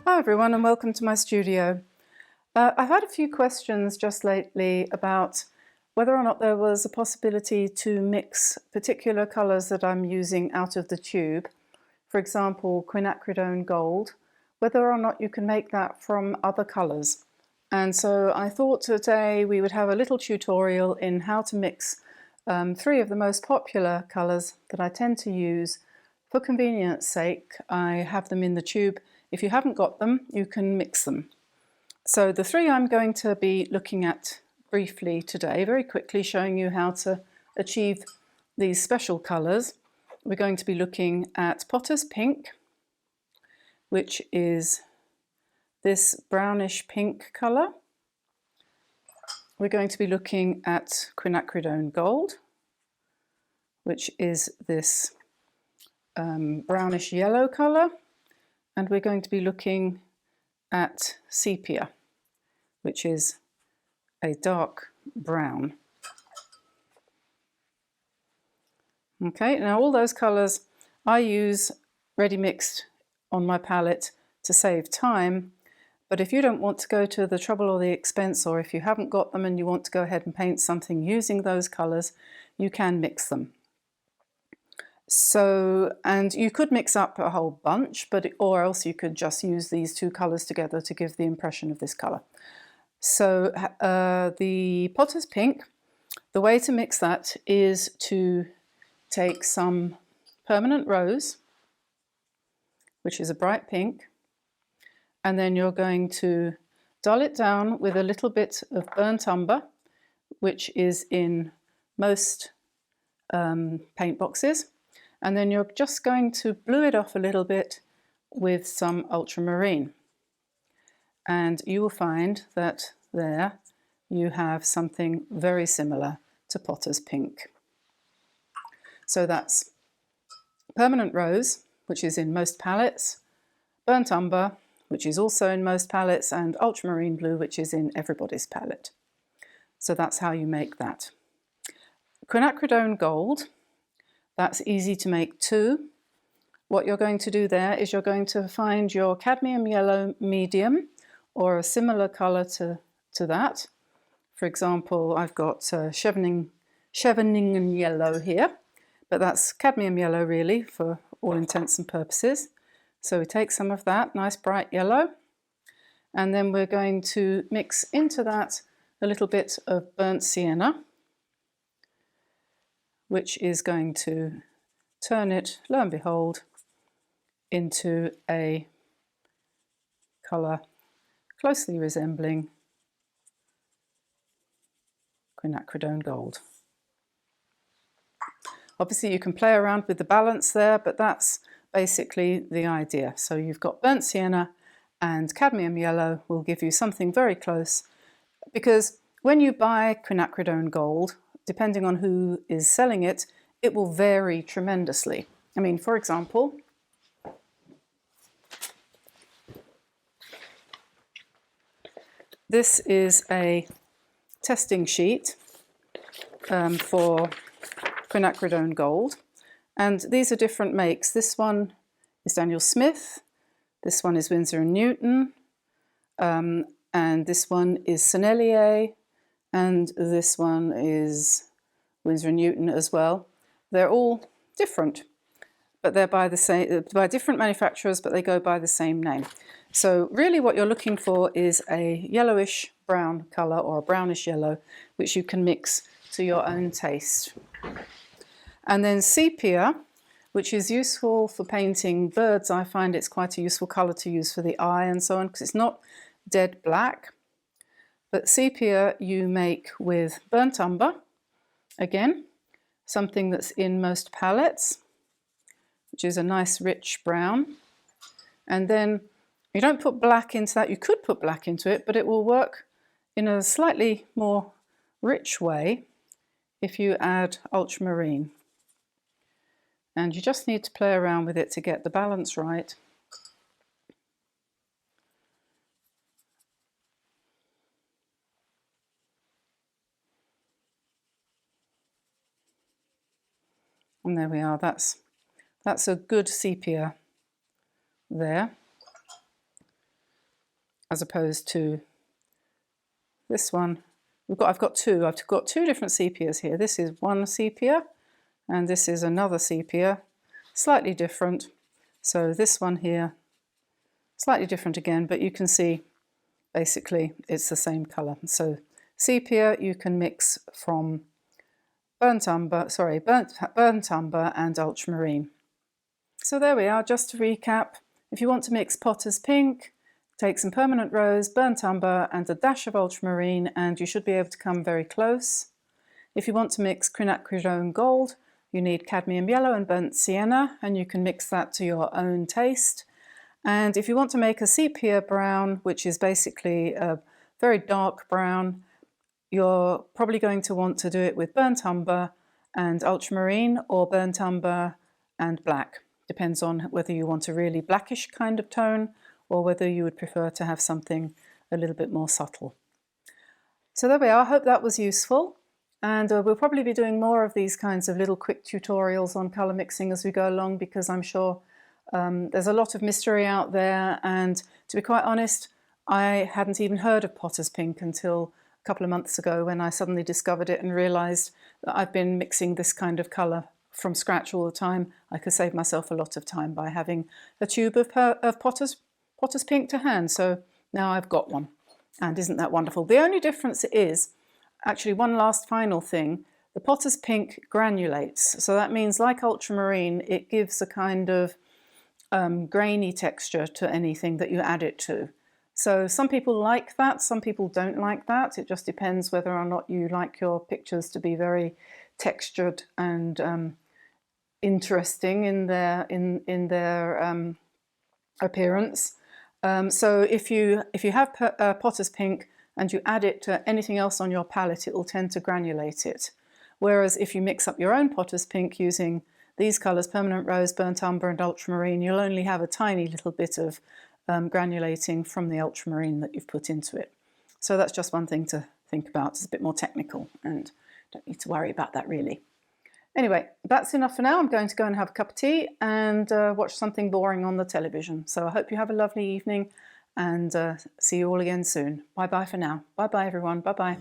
Hi everyone and welcome to my studio. I've had a few questions just lately about whether or not there was a possibility to mix particular colours that I'm using out of the tube, for example Quinacridone Gold, whether or not you can make that from other colours. And so I thought today we would have a little tutorial in how to mix three of the most popular colours that I tend to use. For convenience sake, I have them in the tube. If you haven't got them, you can mix them. So the three I'm going to be looking at briefly today, very quickly showing you how to achieve these special colours. We're going to be looking at Potter's Pink, which is this brownish pink colour. We're going to be looking at Quinacridone Gold, which is this brownish yellow colour. And we're going to be looking at Sepia, which is a dark brown. Okay, now all those colours I use ready mixed on my palette to save time, but if you don't want to go to the trouble or the expense, or if you haven't got them and you want to go ahead and paint something using those colours, you can mix them. So, and you could mix up a whole bunch, or else you could just use these two colours together to give the impression of this colour. So the Potter's Pink, the way to mix that is to take some permanent rose, which is a bright pink, and then you're going to dull it down with a little bit of burnt umber, which is in most paint boxes. And then you're just going to blue it off a little bit with some ultramarine. And you will find that there you have something very similar to Potter's Pink. So that's permanent rose, which is in most palettes, burnt umber, which is also in most palettes, and ultramarine blue, which is in everybody's palette. So that's how you make that. Quinacridone Gold, that's easy to make too. What you're going to do there is you're going to find your cadmium yellow medium or a similar colour to that. For example, I've got Scheveningen yellow here, but that's cadmium yellow really for all intents and purposes. So we take some of that, nice bright yellow, and then we're going to mix into that a little bit of burnt sienna, which is going to turn it, lo and behold, into a colour closely resembling Quinacridone Gold. Obviously you can play around with the balance there, but that's basically the idea. So you've got burnt sienna and cadmium yellow will give you something very close, because when you buy Quinacridone Gold, depending on who is selling it, it will vary tremendously. I mean, for example, this is a testing sheet for Quinacridone Gold, and these are different makes. This one is Daniel Smith, this one is Winsor and Newton, and this one is Sennelier, and this one is Winsor and Newton as well. They're all different, but they're by different manufacturers, but they go by the same name. So really what you're looking for is a yellowish brown colour or a brownish yellow, which you can mix to your own taste. And then Sepia, which is useful for painting birds. I find it's quite a useful colour to use for the eye and so on, because it's not dead black. But Sepia you make with burnt umber, again, something that's in most palettes, which is a nice rich brown. And then you don't put black into that. You could put black into it, but it will work in a slightly more rich way if you add ultramarine. And you just need to play around with it to get the balance right. And there we are, that's a good sepia there. as opposed to this one. I've got two different sepias here. This is one sepia and this is another sepia, slightly different. So this one here, slightly different again, but you can see basically it's the same colour. So sepia you can mix from burnt umber and ultramarine. So there we are, just to recap. If you want to mix potter's pink, take some permanent rose, burnt umber and a dash of ultramarine and you should be able to come very close. If you want to mix quinacridone gold, you need cadmium yellow and burnt sienna, and you can mix that to your own taste. And if you want to make a sepia brown, which is basically a very dark brown, you're probably going to want to do it with burnt umber and ultramarine, or burnt umber and black. Depends on whether you want a really blackish kind of tone or whether you would prefer to have something a little bit more subtle. So there we are. I hope that was useful. And we'll probably be doing more of these kinds of little quick tutorials on colour mixing as we go along, because I'm sure there's a lot of mystery out there. And to be quite honest, I hadn't even heard of potter's pink until a couple of months ago, when I suddenly discovered it and realised that I've been mixing this kind of colour from scratch all the time. I could save myself a lot of time by having a tube of potter's pink to hand. So now I've got one. And isn't that wonderful? The only difference is, actually, one last final thing, the potter's pink granulates. So that means, like ultramarine, it gives a kind of grainy texture to anything that you add it to. So some people like that, some people don't like that. It just depends whether or not you like your pictures to be very textured and interesting in their appearance. So if you have potter's pink and you add it to anything else on your palette, it will tend to granulate it. Whereas if you mix up your own potter's pink using these colours, permanent rose, burnt umber and ultramarine, you'll only have a tiny little bit of granulating from the ultramarine that you've put into it. So that's just one thing to think about. It's a bit more technical and don't need to worry about that really. Anyway, that's enough for now. I'm going to go and have a cup of tea and watch something boring on the television. So I hope you have a lovely evening and see you all again soon. Bye bye for now. Bye bye everyone. Bye bye.